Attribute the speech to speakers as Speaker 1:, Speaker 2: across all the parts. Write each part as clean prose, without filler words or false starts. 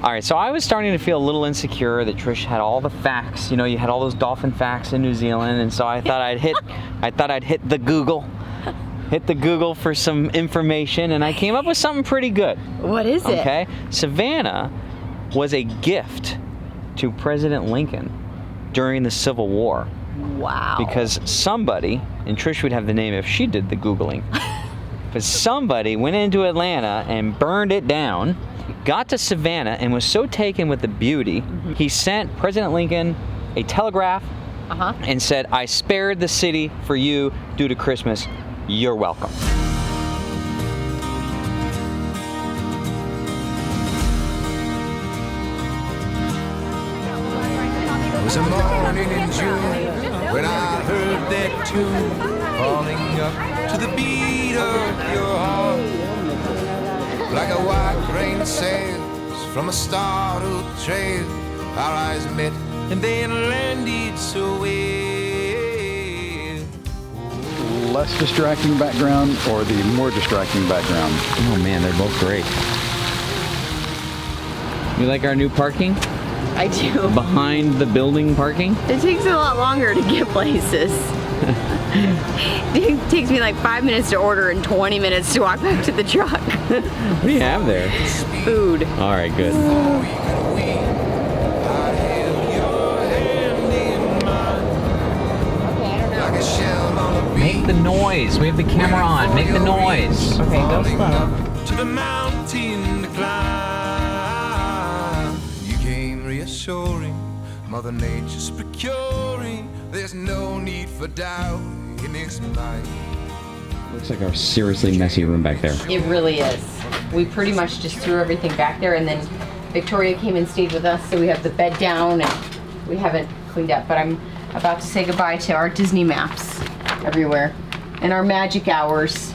Speaker 1: All right, so I was starting to feel a little insecure that Trish had all the facts. You know, you had all those dolphin facts in New Zealand, and so I thought I'd hit the Google. Hit the Google for some information, and I came up with something pretty good.
Speaker 2: What is it?
Speaker 1: Okay, Savannah was a gift to President Lincoln during the Civil War.
Speaker 2: Wow.
Speaker 1: Because somebody, and Trish would have the name if she did the Googling, but somebody went into Atlanta and burned it down, got to Savannah, and was so taken with the beauty, he sent President Lincoln a telegraph and said, I spared the city for you due to Christmas. You're welcome.
Speaker 3: It was a morning in June when I heard that tune falling up to the beat of your heart. Like a white rain sails from a startled trail, our eyes met and then landed so well.
Speaker 4: Less distracting background or the more distracting background?
Speaker 1: Oh man, they're both great. You like our new parking?
Speaker 2: I do.
Speaker 1: Behind the building parking?
Speaker 2: It takes a lot longer to get places. It takes me like 5 minutes to order and 20 minutes to walk back to the truck.
Speaker 1: What do you have there?
Speaker 2: Food.
Speaker 1: All right, good. Make the noise. We have the camera on. Make the noise.
Speaker 2: Okay, go slow.
Speaker 3: To the mountain to climb. You came reassuring, Mother Nature's procuring. There's no need for doubt in his mind.
Speaker 1: Looks like our seriously messy room back there.
Speaker 2: It really is. We pretty much just threw everything back there, and then Victoria came and stayed with us, so we have the bed down and we haven't cleaned up, but I'm about to say goodbye to our Disney maps everywhere and our magic hours.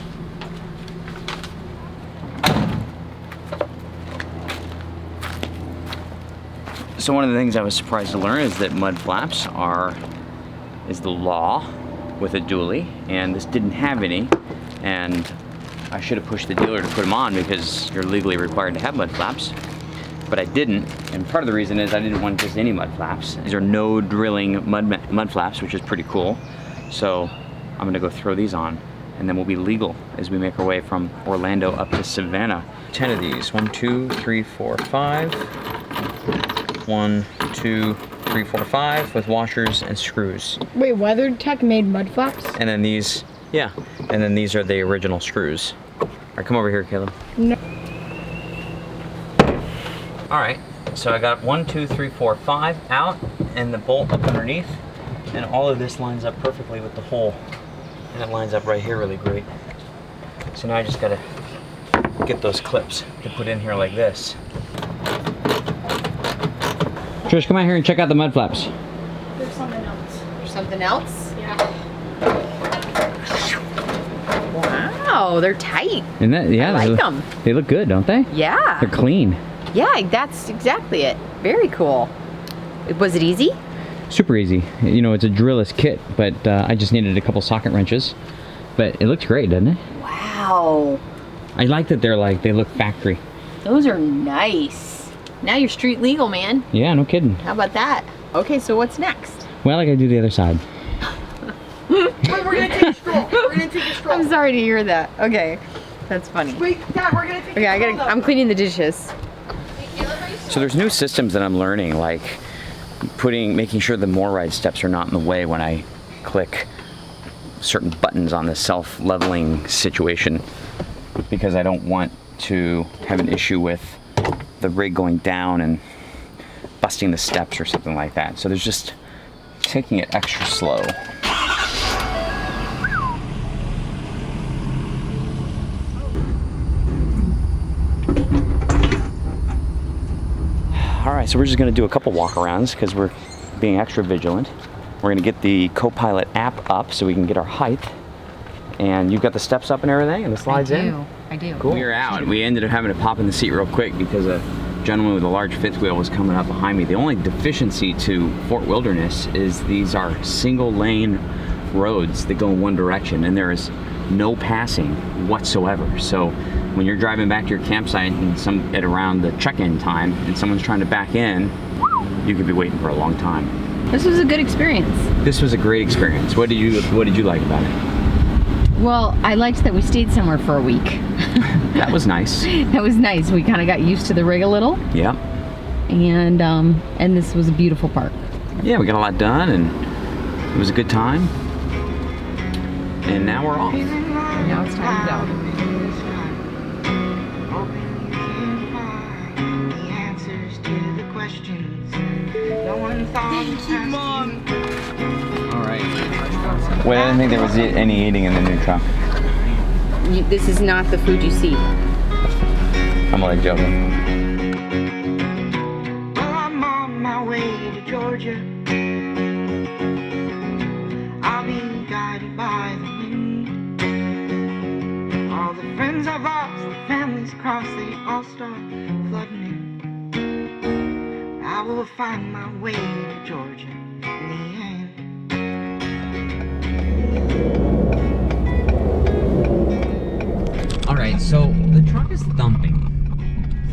Speaker 1: So one of the things I was surprised to learn is that mud flaps is the law with a dually, and this didn't have any, and I should have pushed the dealer to put them on because you're legally required to have mud flaps, but I didn't, and part of the reason is I didn't want just any mud flaps. These are no drilling mud flaps, which is pretty cool, so I'm gonna go throw these on, and then we'll be legal as we make our way from Orlando up to Savannah. 10 of these, 1, 2, 3, 4, 5. 1, 2, 3, 4, 5 with washers and screws.
Speaker 5: Wait, WeatherTech made mud flaps?
Speaker 1: And then these, yeah, and then these are the original screws. All right, come over here, Caleb.
Speaker 5: No.
Speaker 1: All right, so I got 1, 2, 3, 4, 5 out and the bolt up underneath, and all of this lines up perfectly with the hole, and it lines up right here really great. So now I just gotta get those clips to put in here like this. Trish, come out here and check out the mud flaps.
Speaker 5: There's something else.
Speaker 2: There's something else?
Speaker 5: Yeah.
Speaker 2: Wow, they're tight.
Speaker 1: Isn't that, yeah,
Speaker 2: I like them.
Speaker 1: They look good, don't they?
Speaker 2: Yeah.
Speaker 1: They're clean.
Speaker 2: Yeah, that's exactly it. Very cool. Was it easy?
Speaker 1: Super easy. You know, it's a drillless kit, but I just needed a couple socket wrenches. But it looks great, doesn't it?
Speaker 2: Wow.
Speaker 1: I like that they look factory.
Speaker 2: Those are nice. Now you're street legal, man.
Speaker 1: Yeah, no kidding.
Speaker 2: How about that? Okay, so what's next?
Speaker 1: Well, I gotta do the other side.
Speaker 5: Wait, we're gonna take a stroll. We're gonna take a stroll.
Speaker 2: I'm sorry to hear that. Okay, that's funny.
Speaker 5: Wait, Dad, we're gonna take a stroll.
Speaker 2: I'm cleaning the dishes.
Speaker 1: So there's new systems that I'm learning, like making sure the more ride steps are not in the way when I click certain buttons on the self-leveling situation, because I don't want to have an issue with the rig going down and busting the steps or something like that. So there's just taking it extra slow. All right, so we're just gonna do a couple walk-arounds because we're being extra vigilant. We're gonna get the Copilot app up so we can get our height. And you've got the steps up and everything, and the slides in?
Speaker 2: I do.
Speaker 1: Cool. We were out. We ended up having to pop in the seat real quick because a gentleman with a large fifth wheel was coming up behind me. The only deficiency to Fort Wilderness is these are single lane roads that go in one direction, and there is no passing whatsoever. So when you're driving back to your campsite and at around the check-in time and someone's trying to back in, you could be waiting for a long time.
Speaker 2: This was a good experience.
Speaker 1: This was a great experience. What did you like about it?
Speaker 2: Well, I liked that we stayed somewhere for a week.
Speaker 1: That was nice.
Speaker 2: That was nice. We kind of got used to the rig a little.
Speaker 1: Yeah.
Speaker 2: And this was a beautiful park.
Speaker 1: Yeah, we got a lot done and it was a good time. And now we're off.
Speaker 2: Now it's time to go.
Speaker 1: All right. Well, I didn't think there was any eating in the new truck.
Speaker 2: This is not the food you see.
Speaker 1: I'm only joking.
Speaker 6: Well, I'm on my way to Georgia. I'll be guided by the wind. All the friends I've lost, the families crossed, they all start flooding in. I will find my way to Georgia in the end.
Speaker 1: All right, so the truck is thumping.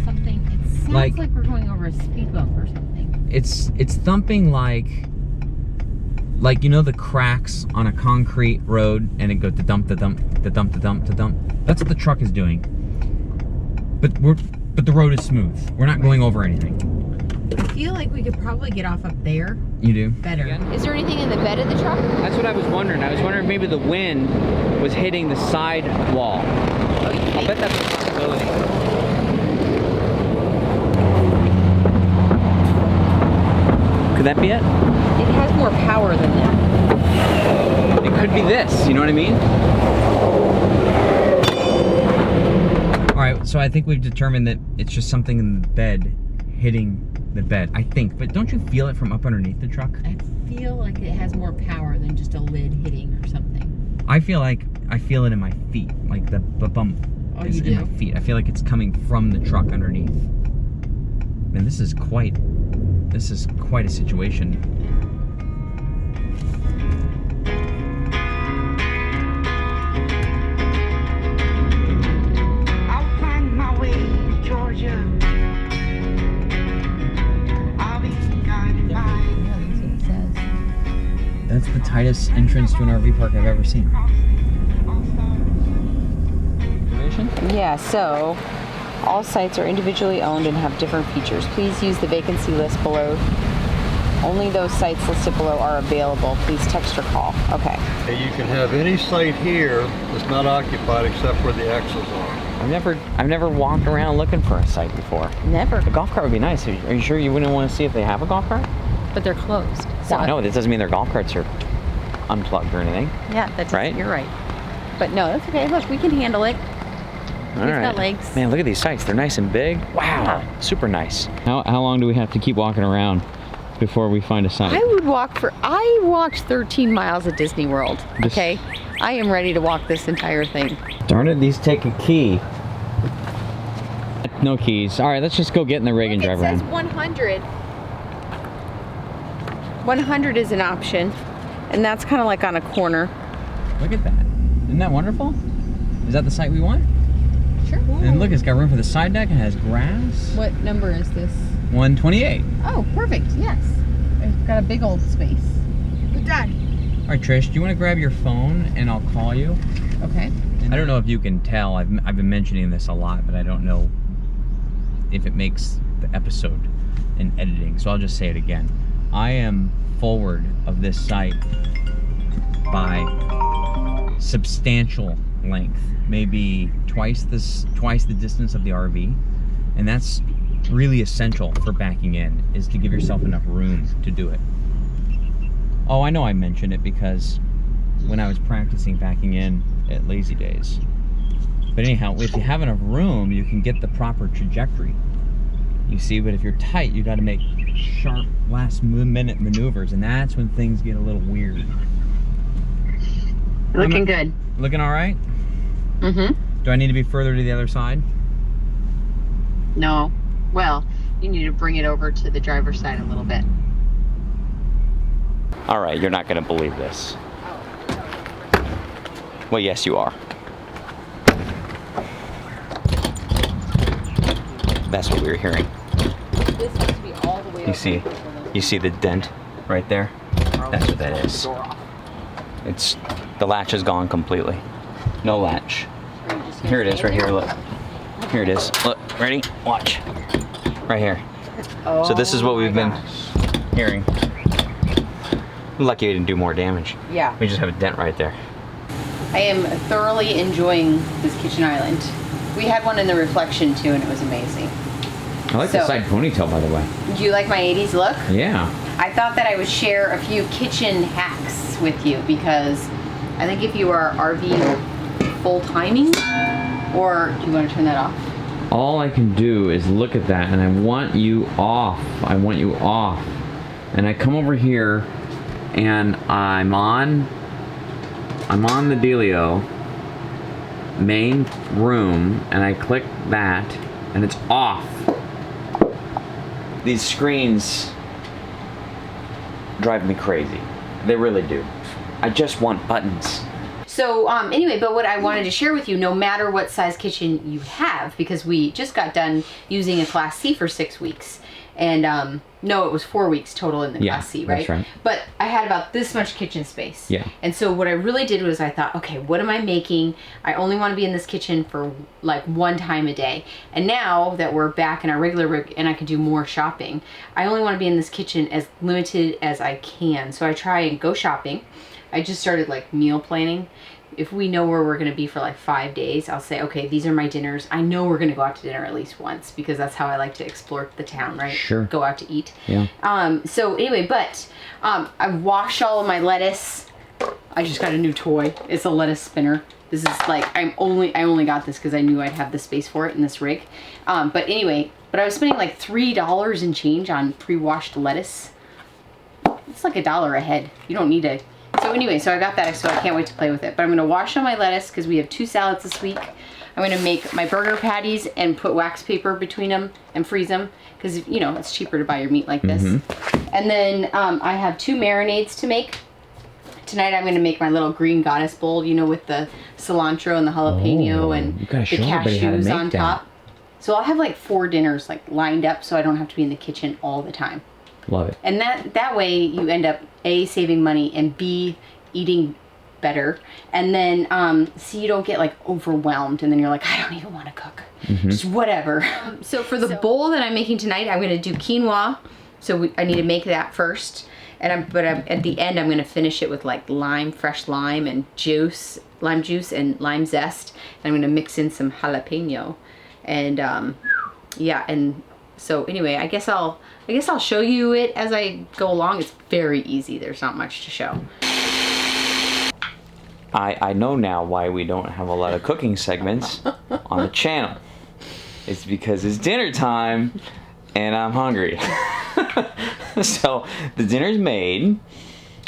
Speaker 2: Something. It sounds
Speaker 1: Like-
Speaker 2: like we're going over a speed bump or something.
Speaker 1: It's thumping like you know the cracks on a concrete road and it goes to dump, to dump, to dump, to dump, to dump. That's what the truck is doing. But the road is smooth. We're not going over anything.
Speaker 2: I feel like we could probably get off up there
Speaker 1: You do?
Speaker 2: better. Is there anything in the bed of the truck?
Speaker 1: That's what I was wondering. I was wondering if maybe the wind was hitting the side wall. I'll bet that's a possibility. Could that be it?
Speaker 2: It has more power than that.
Speaker 1: It could be this, you know what I mean? All right, so I think we've determined that it's just something in the bed hitting the bed, I think. But don't you feel it from up underneath the truck?
Speaker 2: I feel like it has more power than just a lid hitting or something.
Speaker 1: I feel it in my feet, like the bump is in my feet. I feel like it's coming from the truck underneath. Man, this is quite a situation.
Speaker 6: I'll find my way to Georgia. I'll be guided by
Speaker 2: Yeah, that's what it says.
Speaker 1: That's the tightest entrance to an RV park I've ever seen.
Speaker 2: Yeah, so all sites are individually owned and have different features. Please use the vacancy list below. Only those sites listed below are available. Please text or call. Okay.
Speaker 7: You can have any site here that's not occupied except where the X's are.
Speaker 1: I've never walked around looking for a site before.
Speaker 2: Never.
Speaker 1: A golf cart would be nice. Are you sure you wouldn't want to see if they have a golf cart?
Speaker 2: But they're closed. So
Speaker 1: Well, no, this doesn't mean their golf carts are unplugged or anything.
Speaker 2: yeah, that's
Speaker 1: Right?
Speaker 2: You're right. But no, that's okay. Look, we can handle it.
Speaker 1: All
Speaker 2: We've
Speaker 1: right.
Speaker 2: got legs.
Speaker 1: Man, look at these sites. They're nice and big. Wow,
Speaker 2: Yeah.
Speaker 1: super nice. How long do we have to keep walking around before we find a site?
Speaker 2: I walked 13 miles at Disney World.
Speaker 1: Just-
Speaker 2: Okay. I am ready to walk this entire thing.
Speaker 1: Darn it, these take a key. No keys. All right, let's just go get in the rig and drive
Speaker 2: It says
Speaker 1: around.
Speaker 2: 100. 100 is an option, and that's kind of like on a corner.
Speaker 1: Look at that. Isn't that wonderful? Is that the site we want?
Speaker 2: Sure.
Speaker 1: And look, it's got room for the side deck. It has grass.
Speaker 2: What number is this?
Speaker 1: 128.
Speaker 2: Oh, perfect. Yes. It's got a big old space.
Speaker 6: Good dad.
Speaker 1: All right, Trish, do you want to grab your phone and I'll call you?
Speaker 2: Okay.
Speaker 1: I don't know if you can tell. I've been mentioning this a lot, but I don't know if it makes the episode in editing. So I'll just say it again. I am forward of this site by substantial length, maybe twice the distance of the RV, and that's really essential for backing in, is to give yourself enough room to do it. Oh, I know I mentioned it because when I was practicing backing in at Lazy Days. But anyhow, if you have enough room, you can get the proper trajectory. You see, but if you're tight, you got to make sharp last-minute maneuvers, and that's when things get a little weird.
Speaker 2: Looking good.
Speaker 1: Looking all right?
Speaker 2: Mm-hmm.
Speaker 1: Do I need to be further to the other side?
Speaker 2: No. Well, you need to bring it over to the driver's side a little bit.
Speaker 1: All right, you're not going to believe this. Well, yes, you are. That's what we were hearing.
Speaker 2: This has to be all the way
Speaker 1: You see the dent right there? That's what that is. It's, the latch is gone completely. No latch. Here it is, right here, look. Here it is. Look, ready? Watch. Right here.
Speaker 2: Oh,
Speaker 1: so this is what we've been hearing. Lucky we didn't do more damage.
Speaker 2: Yeah.
Speaker 1: We just have a dent right there.
Speaker 2: I am thoroughly enjoying this kitchen island. We had one in the reflection too, and it was amazing.
Speaker 1: I like the side ponytail, by the way.
Speaker 2: Do you like my 80s look?
Speaker 1: Yeah.
Speaker 2: I thought that I would share a few kitchen hacks with you because I think if you are RV full timing, or do you want to turn that off?
Speaker 1: All I can do is look at that, and I want you off. I want you off. And I come over here, and I'm on the dealio main room, and I click that, and it's off. These screens drive me crazy. They really do. I just want buttons.
Speaker 2: So anyway, but what I wanted to share with you, no matter what size kitchen you have, because we just got done using a Class C for 6 weeks. And no, it was 4 weeks total in the Class C, right?
Speaker 1: That's right.
Speaker 2: But I had about this much kitchen space.
Speaker 1: Yeah.
Speaker 2: And so what I really did was I thought, okay, what am I making? I only want to be in this kitchen for like one time a day. And now that we're back in our regular rig and I can do more shopping, I only want to be in this kitchen as limited as I can. So I try and go shopping. I just started like meal planning. If we know where we're going to be for like 5 days, I'll say, okay, these are my dinners. I know we're going to go out to dinner at least once because that's how I like to explore the town, right?
Speaker 1: Sure.
Speaker 2: Go out to eat.
Speaker 1: Yeah.
Speaker 2: So anyway, but I washed all of my lettuce. I just got a new toy. It's a lettuce spinner. This is like, I only got this because I knew I'd have the space for it in this rig. But anyway, I was spending like $3 and change on pre-washed lettuce. It's like $1 a head. You don't need a... So anyway, so I got that, so I can't wait to play with it. But I'm going to wash all my lettuce because we have 2 salads this week. I'm going to make my burger patties and put wax paper between them and freeze them because, you know, it's cheaper to buy your meat like this. And then I have 2 marinades to make. Tonight I'm going to make my little green goddess bowl, you know, with the cilantro and the jalapeno and the cashews on top. So I'll have like 4 dinners like lined up so I don't have to be in the kitchen all the time.
Speaker 1: Love it.
Speaker 2: And that way you end up A, saving money, and B, eating better. And then C, you don't get like overwhelmed and then you're like, I don't even want to cook. Just whatever. So for the bowl that I'm making tonight, I'm going to do quinoa. So I need to make that first. And at the end, I'm going to finish it with like fresh lime and lime juice and lime zest. And I'm going to mix in some jalapeno. And yeah, and so anyway, I guess I'll show you it as I go along. It's very easy. There's not much to show.
Speaker 1: I know now why we don't have a lot of cooking segments on the channel. It's because it's dinner time and I'm hungry. So the dinner's made.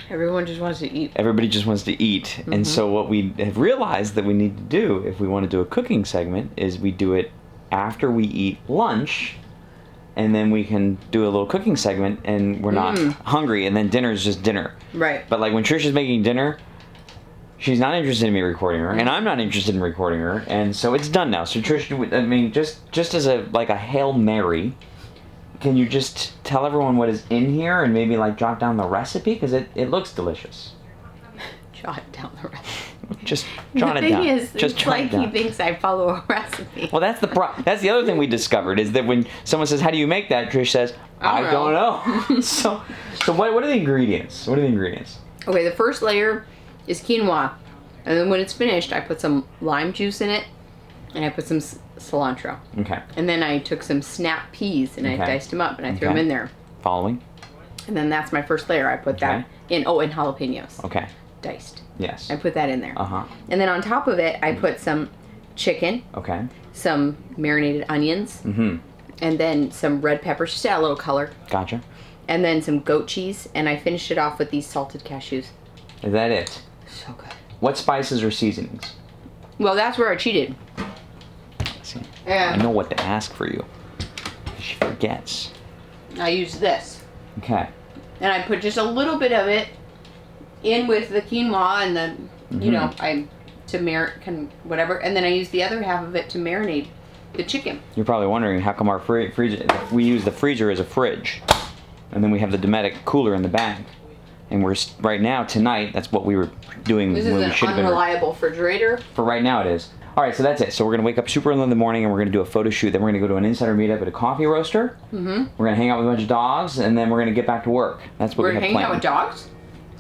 Speaker 2: Everyone just wants to eat.
Speaker 1: Everybody just wants to eat. And so what we have realized that we need to do if we want to do a cooking segment is we do it after we eat lunch. And then we can do a little cooking segment and we're not hungry, and then dinner is just dinner. Right. But like when Trisha's making dinner, she's not interested in me recording her, and I'm not interested in recording her, and so it's done now. So Trisha, I mean, just as a Hail Mary, can you just tell everyone what is in here and maybe like jot down the recipe? Because it looks delicious.
Speaker 2: Jot down the recipe.
Speaker 1: Just jot it down.
Speaker 2: The thing is,
Speaker 1: just
Speaker 2: it's like he thinks I follow a recipe.
Speaker 1: Well, that's the other thing we discovered is that when someone says, "How do you make that?" Trish says, "I don't know." so what are the ingredients? What are the ingredients?
Speaker 2: Okay, the first layer is quinoa, and then when it's finished, I put some lime juice in it, and I put some cilantro.
Speaker 1: Okay.
Speaker 2: And then I took some snap peas and I diced them up and I threw them in there.
Speaker 1: Following.
Speaker 2: And then that's my first layer. I put that in. Oh, and jalapenos.
Speaker 1: Okay.
Speaker 2: Diced.
Speaker 1: Yes.
Speaker 2: I put that in there.
Speaker 1: Uh-huh.
Speaker 2: And then on top of it, I put some chicken.
Speaker 1: Okay.
Speaker 2: Some marinated onions.
Speaker 1: Mm-hmm.
Speaker 2: And then some red peppers, just to add a little color.
Speaker 1: Gotcha. And
Speaker 2: then some goat cheese, and I finished it off with these salted cashews.
Speaker 1: Is that it?
Speaker 2: So good.
Speaker 1: What spices or seasonings?
Speaker 2: Well, that's where I cheated.
Speaker 1: See, I know what to ask for you. She forgets.
Speaker 2: I used this.
Speaker 1: Okay.
Speaker 2: And I put just a little bit of it in with the quinoa and the, you know, whatever. And then I used the other half of it to marinate the chicken.
Speaker 1: You're probably wondering how come our freezer, we use the freezer as a fridge, and then we have the Dometic cooler in the back. And we're right now, tonight, that's what we were doing
Speaker 2: This
Speaker 1: when
Speaker 2: is
Speaker 1: we
Speaker 2: an
Speaker 1: should have been.
Speaker 2: unreliable refrigerator.
Speaker 1: For right now it is. All right, so that's it. So we're gonna wake up super early in the morning and we're gonna do a photo shoot. Then we're gonna go to an insider meetup at a coffee roaster. We're gonna hang out with a bunch of dogs, and then we're gonna get back to work. That's what
Speaker 2: We're
Speaker 1: we have
Speaker 2: hanging
Speaker 1: planned.
Speaker 2: out with dogs?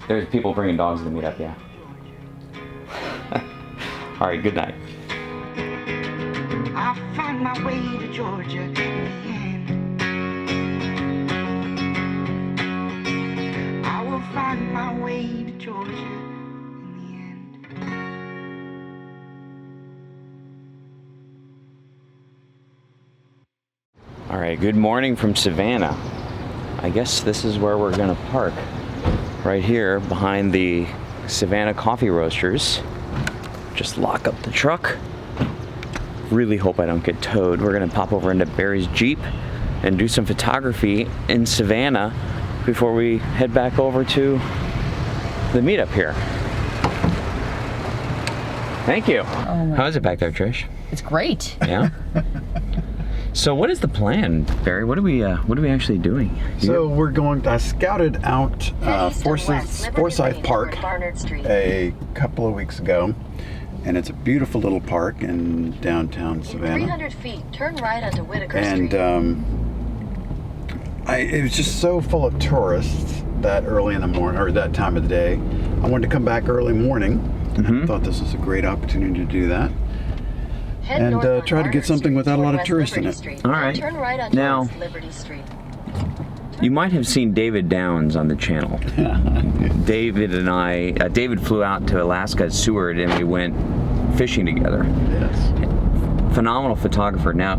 Speaker 1: There's people bringing dogs to the meetup, yeah. All right, good night.
Speaker 6: I'll find my way to Georgia in the end. I will find my way to Georgia in the end.
Speaker 1: All right, good morning from Savannah. I guess this is where we're gonna park. Right here behind the Savannah Coffee Roasters. Just lock up the truck. Really hope I don't get towed. We're gonna pop over into Barry's Jeep and do some photography in Savannah before we head back over to the meetup here. Thank you. How is it back there, Trish?
Speaker 2: It's great.
Speaker 1: Yeah. So what is the plan, Barry? What are we actually doing?
Speaker 4: So we're going. I scouted out Forsyth Park a couple of weeks ago, and it's a beautiful little park in downtown Savannah.
Speaker 8: 300 feet, turn right onto Whitaker
Speaker 4: And
Speaker 8: Street.
Speaker 4: It was just so full of tourists that early in the morning, or that time of the day. I wanted to come back early morning. And I thought this was a great opportunity to do that.
Speaker 8: Head
Speaker 4: and
Speaker 8: north on
Speaker 4: try to get
Speaker 8: Garner
Speaker 4: something
Speaker 8: Street
Speaker 4: without a lot of
Speaker 8: toward
Speaker 4: tourists in
Speaker 8: West
Speaker 4: it.
Speaker 8: Liberty Street.
Speaker 1: All right.
Speaker 8: Turn right onto
Speaker 1: Now-
Speaker 8: West Liberty Street.
Speaker 1: You might have seen David Downs on the channel. David and I, David flew out to Alaska at Seward and we went fishing together.
Speaker 4: Yes.
Speaker 1: Phenomenal photographer. Now,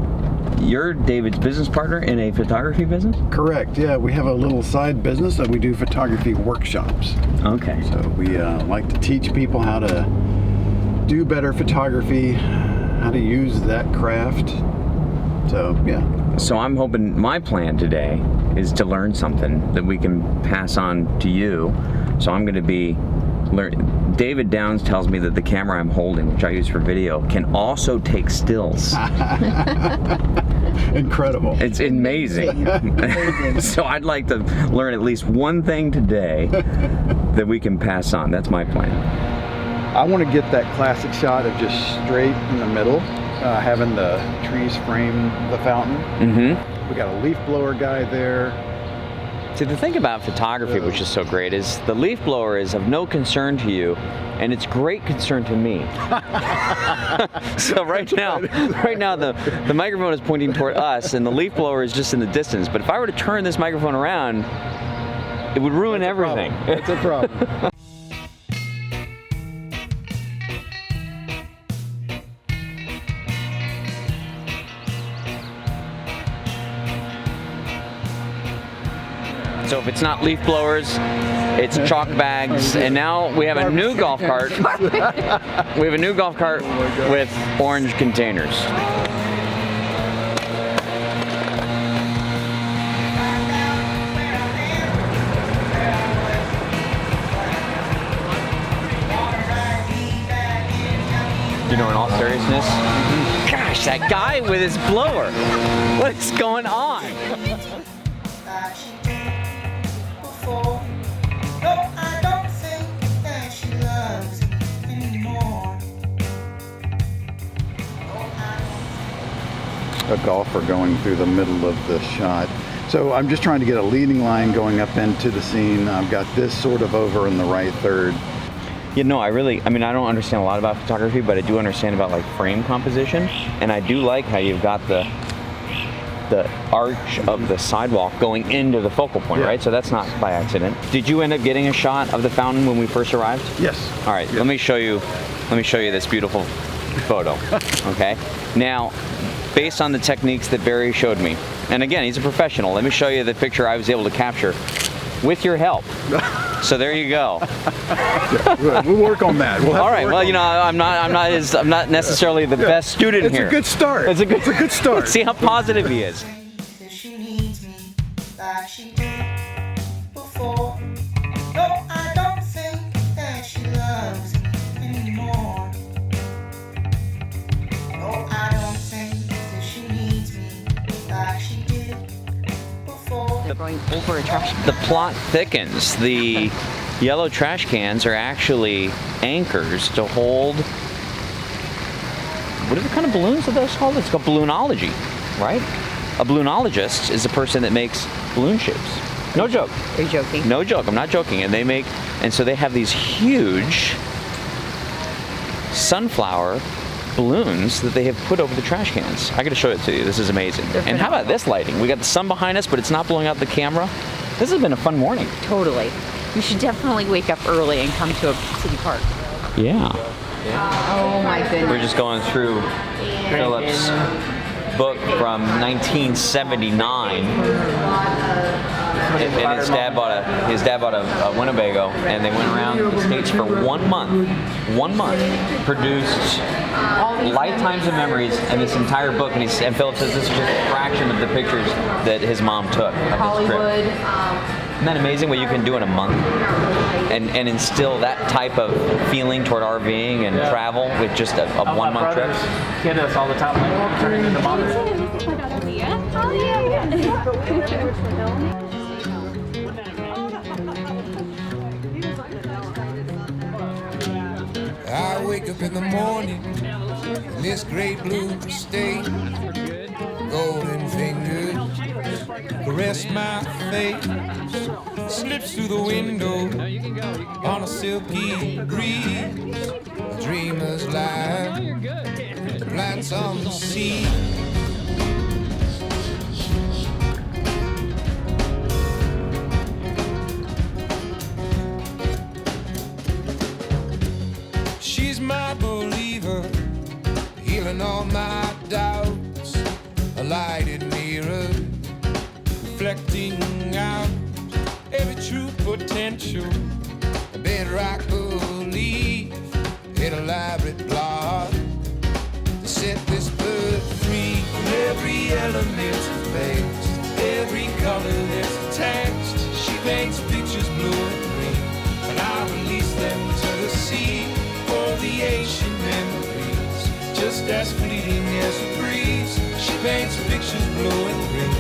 Speaker 1: you're David's business partner in a photography business?
Speaker 4: Correct. Yeah, we have a little side business that we do photography workshops.
Speaker 1: Okay.
Speaker 4: So we like to teach people how to do better photography, how to use that craft. So yeah.
Speaker 1: So I'm hoping my plan today is to learn something that we can pass on to you. So I'm going to be David Downs tells me that the camera I'm holding, which I use for video, can also take stills.
Speaker 4: Incredible.
Speaker 1: It's amazing. So I'd like to learn at least one thing today that we can pass on. That's my plan.
Speaker 4: I want to get that classic shot of just straight in the middle, having the trees frame the fountain. We got a leaf blower guy there.
Speaker 1: See, the thing about photography, which is so great, is the leaf blower is of no concern to you, and it's great concern to me. So right now the microphone is pointing toward us, and the leaf blower is just in the distance. But if I were to turn this microphone around, it would ruin everything.
Speaker 4: That's a problem.
Speaker 1: So if it's not leaf blowers, it's chalk bags, and now we have a new golf cart. We have a new golf cart with orange containers. You know, in all seriousness, gosh, that guy with his blower, what is going on?
Speaker 4: A golfer going through the middle of the shot. So I'm just trying to get a leading line going up into the scene. I've got this sort of over in the right third.
Speaker 1: You know, I don't understand a lot about photography, but I do understand about like frame composition, and I do like how you've got the arch of the sidewalk going into the focal point, right? So that's not by accident. Did you end up getting a shot of the fountain when we first arrived?
Speaker 4: Yes.
Speaker 1: All right, let me show you this beautiful photo, okay? Now, based on the techniques that Barry showed me, and again, he's a professional, let me show you the picture I was able to capture with your help. So there you go.
Speaker 4: We'll work on that.
Speaker 1: All right. Well, you know, I'm not necessarily the best student here.
Speaker 4: It's a good start.
Speaker 1: It's a good start. Let's see how positive he is.
Speaker 6: She needs me like she did before. No, I don't think that she loves me anymore. No, I don't think that she
Speaker 2: they're going over a trash can.
Speaker 1: The plot thickens. The yellow trash cans are actually anchors to hold. What are the kind of balloons that those called? It's called balloonology, right? A balloonologist is a person that makes balloon shapes. No joke.
Speaker 2: Are you joking?
Speaker 1: No joke. I'm not joking. And so they have these huge sunflower balloons that they have put over the trash cans. I got to show it to you. This is amazing. And how about this lighting? We got the sun behind us, but it's not blowing out the camera. This has been a fun morning.
Speaker 2: Totally. You should definitely wake up early and come to a city park.
Speaker 1: Yeah.
Speaker 2: Oh my goodness.
Speaker 1: We're just going through Philip's book from 1979. And his dad bought a Winnebago, and they went around the States for 1 month. 1 month. Produced lifetimes of memories and this entire book. And Philip says this is just a fraction of the pictures that his mom took of his trip. Isn't that amazing what you can do in a month? And instill that type of feeling toward RVing and travel with just a 1 month trip?
Speaker 5: Kid us all the time, like, turning into moms.
Speaker 3: I wake up in the morning in this great blue state. Golden fingers caress my face. Slips through the window on a silky breeze. A dreamer's life, the plants on the sea. She's my believer, healing all my doubts. A lighted mirror, reflecting out every true potential. A bedrock belief, an elaborate plot to set this bird free. From every element faced, every color that's attached. She paints pictures blue and green, and I release them to the sea. For the ancient memories, just as fleeting as a breeze. She paints pictures blue and green,